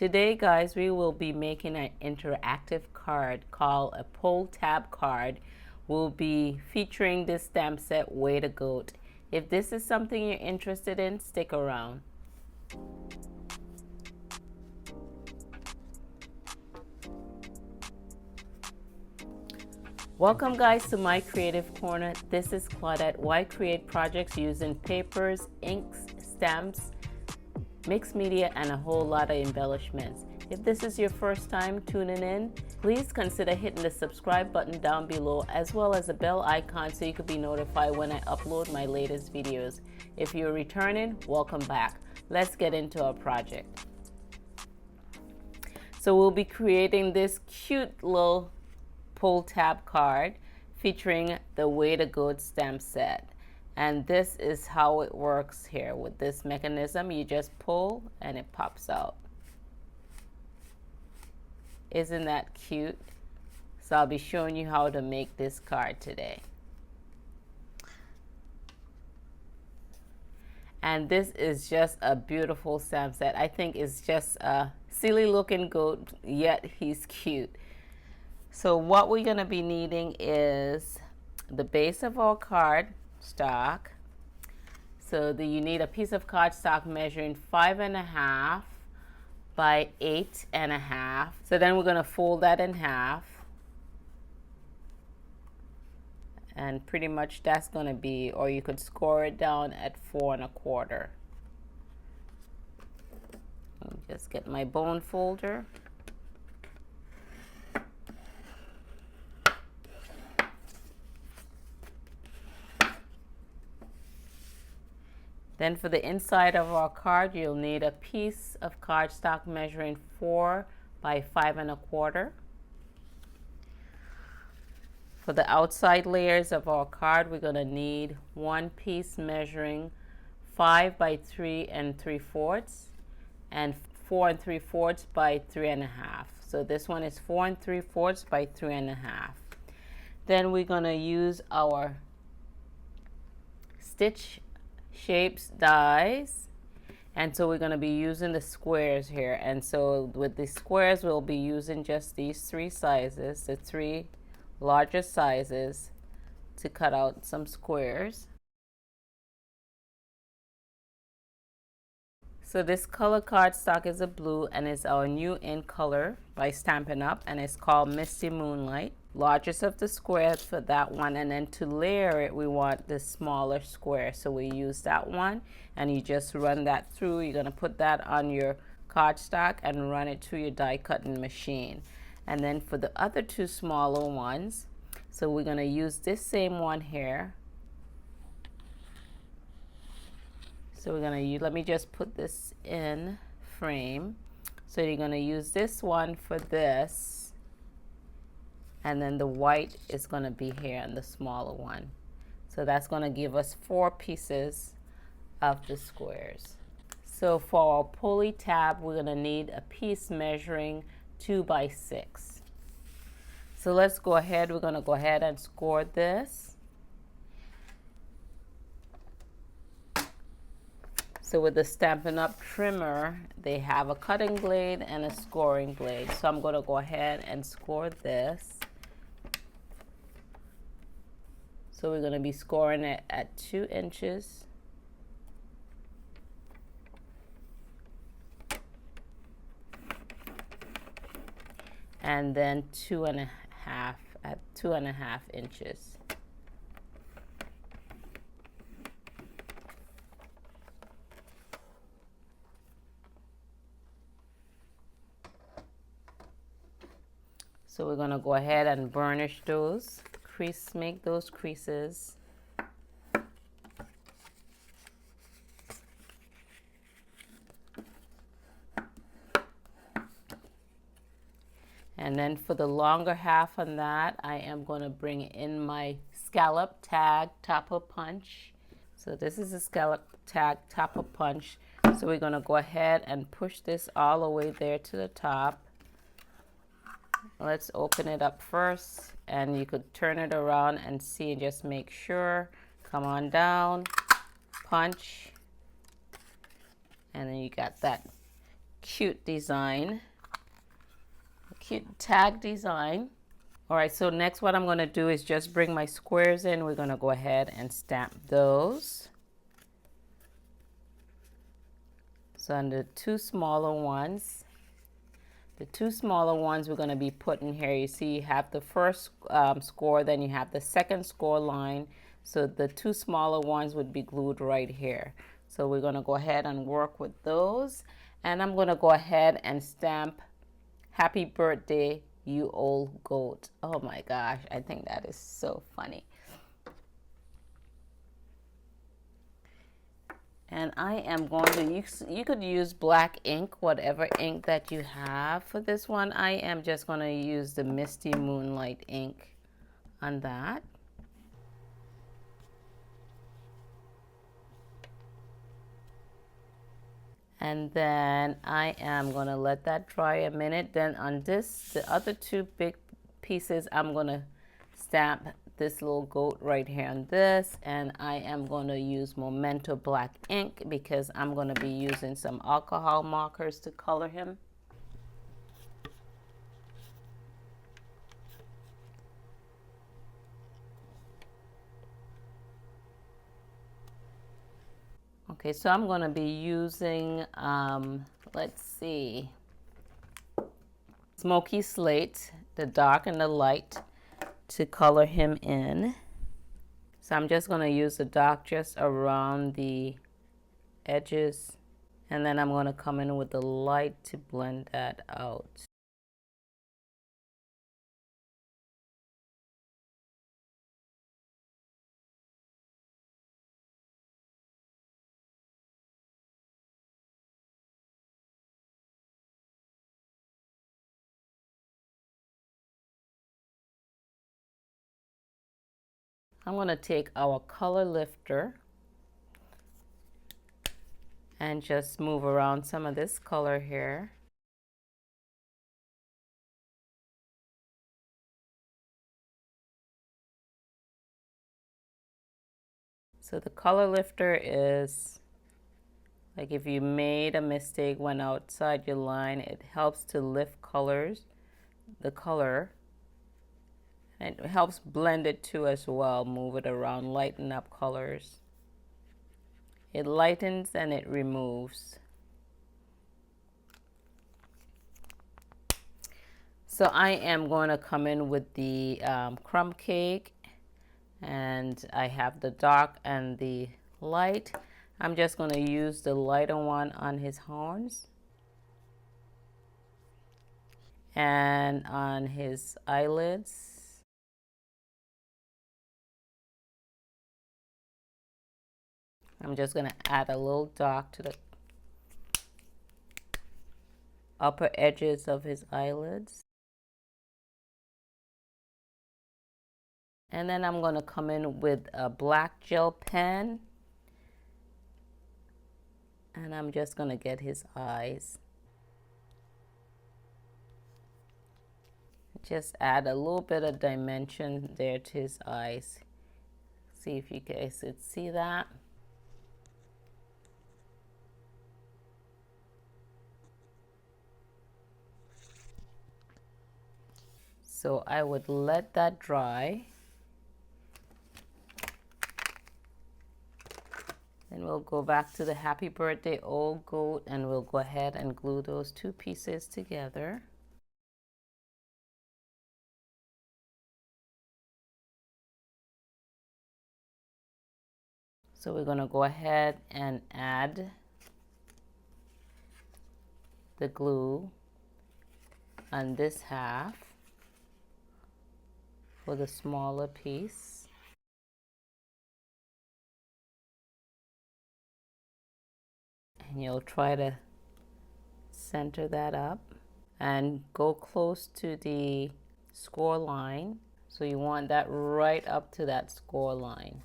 Today, guys, we will be making an interactive card called a pull tab card. We'll be featuring this stamp set, Way to Goat. If this is something you're interested in, stick around. Welcome, guys, to my creative corner. This is Claudette, where I create projects using papers, inks, stamps, mixed media, and a whole lot of embellishments. If this is your first time tuning in, please consider hitting the subscribe button down below, as well as the bell icon so you can be notified when I upload my latest videos. If you're returning, welcome back. Let's get into our project. So we'll be creating this cute little pull tab card featuring the Way to Goat stamp set. And this is how it works here with this mechanism. You just pull and it pops out. Isn't that cute? So I'll be showing you how to make this card today. And this is just a beautiful stamp set. I think it's just a silly looking goat, yet he's cute. So what we're going to be needing is the base of our card stock. So you need a piece of cardstock measuring 5.5 by 8.5. So then we're going to fold that in half. And pretty much that's going to be, or you could score it down at 4.25. Just get my bone folder. Then for the inside of our card, you'll need a piece of cardstock measuring 4 by 5.25. For the outside layers of our card, we're going to need one piece measuring 5 by 3 3/4 and 4 3/4 by 3.5. So this one is 4 3/4 by 3.5. Then we're going to use our stitch shapes dies, and so we're going to be using the squares here. And so with the squares, we'll be using just these 3 sizes, the 3 largest sizes, to cut out some squares. So this color cardstock is a blue, and it's our new in color by Stampin' Up, and it's called Misty Moonlight. Largest of the squares for that one, and then to layer it, we want the smaller square, so we use that one, and you just run that through. You're going to put that on your cardstock and run it through your die cutting machine. And then for the other 2 smaller ones, so we're going to use this same one here. So we're going to let me just put this in frame. So you're going to use this one for this, and then the white is going to be here on the smaller one. So that's going to give us 4 pieces of the squares. So for our pulley tab, we're going to need a piece measuring 2 by 6. So let's go ahead. We're going to go ahead and score this. So with the Stampin' Up trimmer, they have a cutting blade and a scoring blade. So I'm going to go ahead and score this. So we're going to be scoring it at 2 inches. And then 2.5 at 2.5 inches. So we're going to go ahead and burnish those. Make those creases. And then for the longer half on that, I am going to bring in my scallop tag topper punch. So this is a scallop tag topper punch. So we're going to go ahead and push this all the way there to the top. Let's open it up first, and you could turn it around and see, just make sure. Come on down, punch, and then you got that cute design, a cute tag design. All right, so next what I'm going to do is just bring my squares in. We're going to go ahead and stamp those. So on the two smaller ones, we're going to be putting here. You see you have the first score, then you have the second score line. So the two smaller ones would be glued right here. So we're going to go ahead and work with those. And I'm going to go ahead and stamp "Happy Birthday, You Old Goat." Oh my gosh, I think that is so funny. And I am going to, you could use black ink, whatever ink that you have for this one. I am just going to use the Misty Moonlight ink on that. And then I am going to let that dry a minute. Then on this, the other two big pieces, I'm going to stamp this little goat right here on this. And I am going to use Memento black ink because I'm going to be using some alcohol markers to color him. Okay, so I'm going to be using, let's see, Smoky Slate, the dark and the light, to color him in. So I'm just going to use the dark just around the edges, and then I'm going to come in with the light to blend that out. I'm going to take our color lifter and just move around some of this color here. So the color lifter is like if you made a mistake, went outside your line, it helps to lift the color. And it helps blend it too as well, move it around, lighten up colors. It lightens and it removes. So I am going to come in with the crumb cake, and I have the dark and the light. I'm just going to use the lighter one on his horns and on his eyelids. I'm just going to add a little dark to the upper edges of his eyelids. And then I'm going to come in with a black gel pen. And I'm just going to get his eyes. Just add a little bit of dimension there to his eyes. See if you guys could see that. So I would let that dry. Then we'll go back to the Happy Birthday Old Goat, and we'll go ahead and glue those two pieces together. So we're going to go ahead and add the glue on this half for the smaller piece. And you'll try to center that up and go close to the score line. So you want that right up to that score line.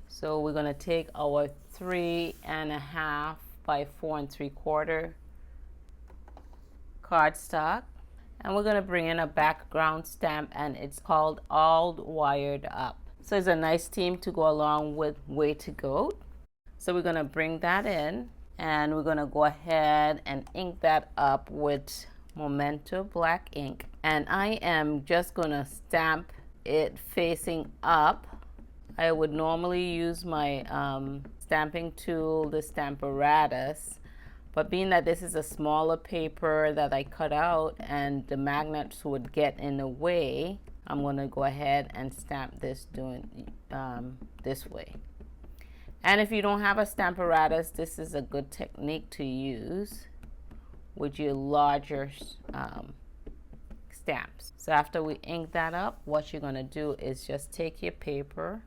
So we're going to take our 3.5 by 4 3/4 cardstock, and we're going to bring in a background stamp, and it's called All Wired Up. So it's a nice theme to go along with Way to Go. So we're going to bring that in, And we're going to go ahead and ink that up with Memento black ink. And I am just going to stamp it facing up. I would normally use my stamping tool, the Stamparatus, but being that this is a smaller paper that I cut out and the magnets would get in the way, I'm going to go ahead and stamp this doing this way. And if you don't have a Stamparatus, this is a good technique to use with your larger stamps. So after we ink that up, what you're going to do is just take your paper,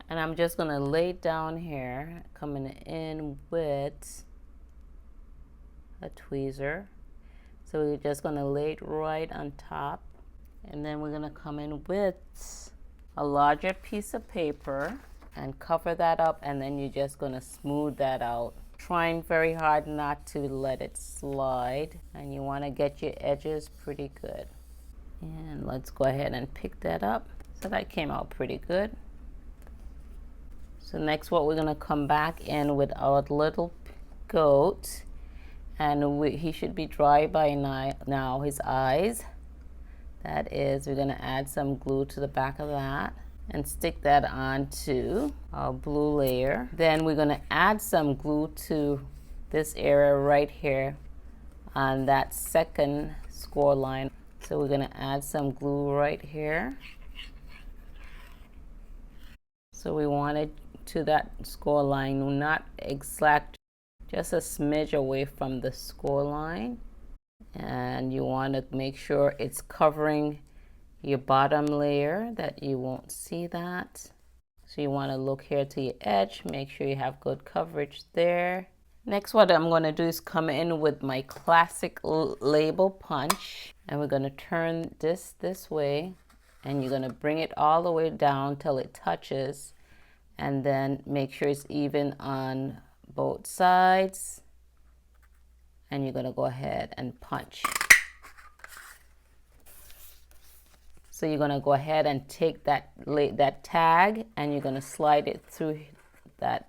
and I'm just going to lay it down here, coming in with a tweezer. So we're just going to lay it right on top, and then we're going to come in with a larger piece of paper and cover that up, and then you're just going to smooth that out, trying very hard not to let it slide, and you want to get your edges pretty good. And let's go ahead and pick that up. So that came out pretty good. So next, what we're going to come back in with our little goat, and he should be dry by now, his eyes. That is, we're going to add some glue to the back of that and stick that onto our blue layer. Then we're going to add some glue to this area right here on that second score line. So we're going to add some glue right here. So we want it to that score line, not exact, just a smidge away from the score line. And you want to make sure it's covering your bottom layer, that you won't see that. So you want to look here to your edge, make sure you have good coverage there. Next, what I'm going to do is come in with my classic label punch, and we're going to turn this way, and you're going to bring it all the way down till it touches, and then make sure it's even on both sides, and you're going to go ahead and punch. So you're going to go ahead and take that tag, and you're going to slide it through that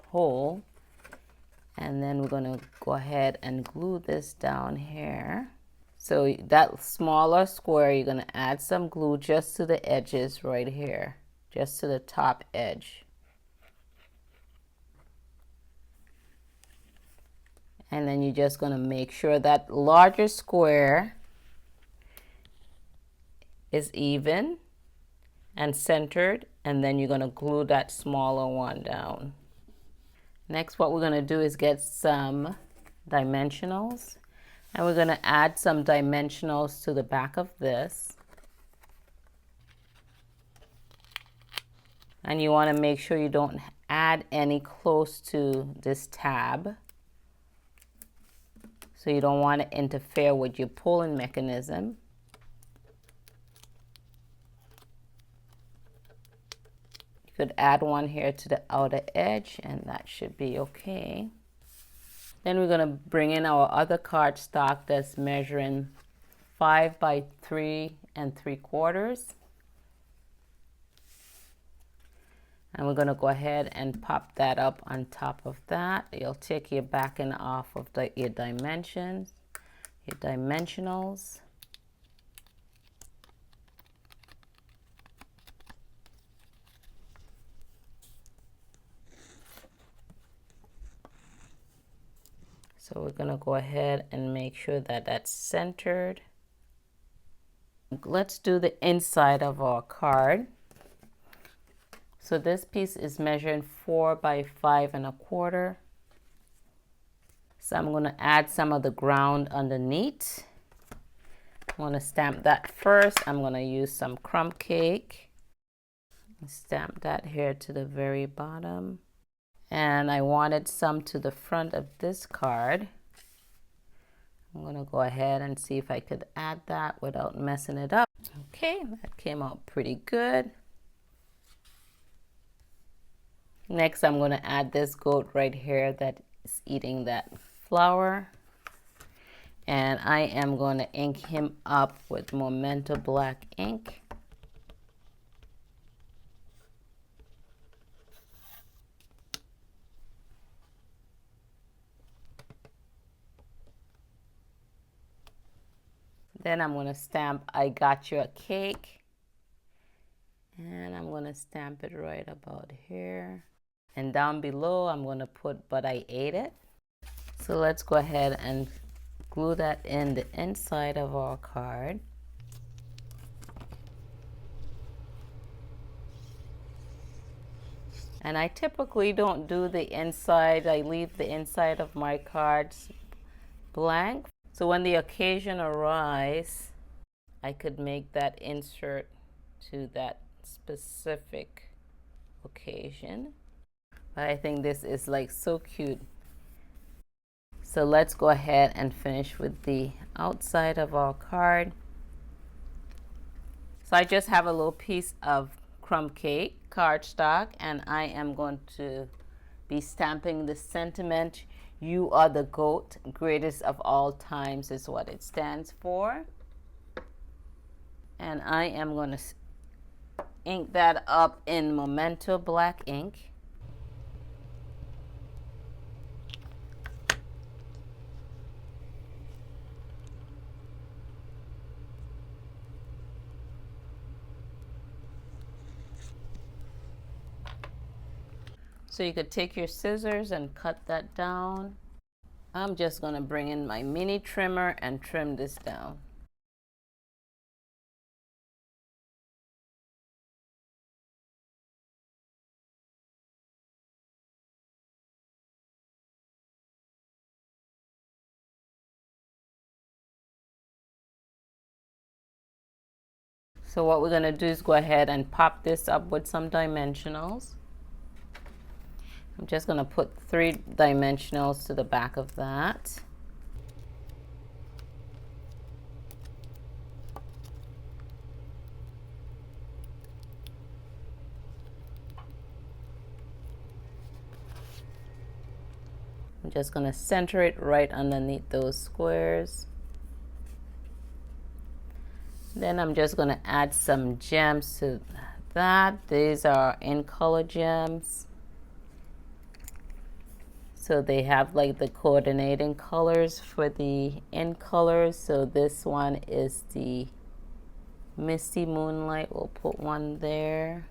hole, and then we're going to go ahead and glue this down here. So that smaller square, you're going to add some glue just to the edges right here, just to the top edge. And then you're just going to make sure that larger square is even and centered, and then you're going to glue that smaller one down. Next, what we're going to do is get some dimensionals, and we're going to add some dimensionals to the back of this. And you want to make sure you don't add any close to this tab, so you don't want to interfere with your pulling mechanism. Could add one here to the outer edge, and that should be okay. Then we're going to bring in our other cardstock that's measuring 5 by 3 3/4, and we're going to go ahead and pop that up on top of that. You'll take your backing off of your dimensions, your dimensionals. So we're going to go ahead and make sure that that's centered. Let's do the inside of our card. So this piece is measuring 4 by 5 1/4. So I'm going to add some of the ground underneath. I'm going to stamp that first. I'm going to use some crumb cake. Stamp that here to the very bottom. And I wanted some to the front of this card. I'm going to go ahead and see if I could add that without messing it up. Okay, that came out pretty good. Next, I'm going to add this goat right here that is eating that flower. And I am going to ink him up with Memento black ink. Then I'm going to stamp I got you a cake. And I'm going to stamp it right about here. And down below I'm going to put but I ate it. So let's go ahead and glue that in the inside of our card. And I typically don't do the inside. I leave the inside of my cards blank. So when the occasion arises, I could make that insert to that specific occasion. But I think this is like so cute. So let's go ahead and finish with the outside of our card. So I just have a little piece of crumb cake cardstock, and I am going to be stamping the sentiment, "You are the GOAT, greatest of all times" is what it stands for. And I am going to ink that up in Memento black ink. So you could take your scissors and cut that down. I'm just going to bring in my mini trimmer and trim this down. So what we're going to do is go ahead and pop this up with some dimensionals. I'm just going to put 3 dimensionals to the back of that. I'm just going to center it right underneath those squares. Then I'm just going to add some gems to that. These are in color gems. So they have like the coordinating colors for the in colors. So this one is the Misty Moonlight. We'll put one there.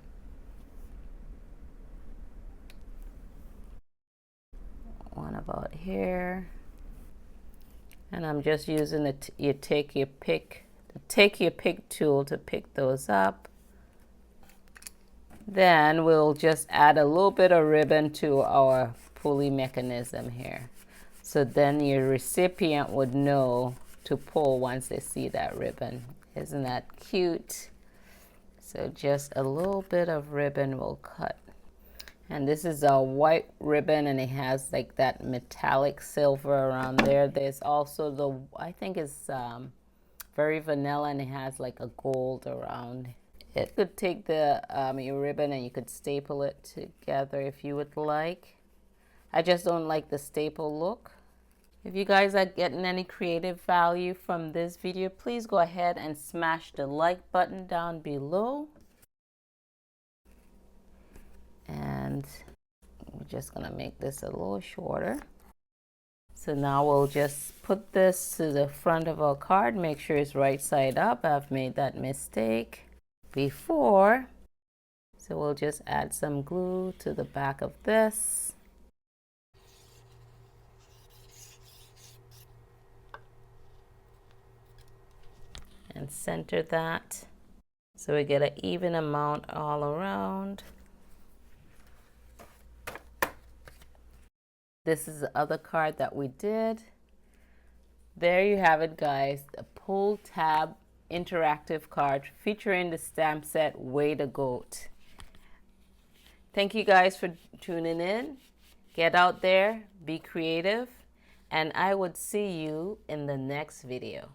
One about here. And I'm just using the take your pick tool to pick those up. Then we'll just add a little bit of ribbon to our pulley mechanism here. So then your recipient would know to pull once they see that ribbon. Isn't that cute? So just a little bit of ribbon will cut. And this is a white ribbon, and it has like that metallic silver around there. There's also the, I think it's very vanilla, and it has like a gold around it. You could take the your ribbon and you could staple it together if you would like. I just don't like the staple look. If you guys are getting any creative value from this video, please go ahead and smash the like button down below. And we're just gonna make this a little shorter. So now we'll just put this to the front of our card. Make sure it's right side up. I've made that mistake before. So we'll just add some glue to the back of this. And center that so we get an even amount all around. This is the other card that we did. There you have it, guys. The Pull Tab interactive card featuring the stamp set Way to Goat. Thank you guys for tuning in. Get out there, be creative, and I would see you in the next video.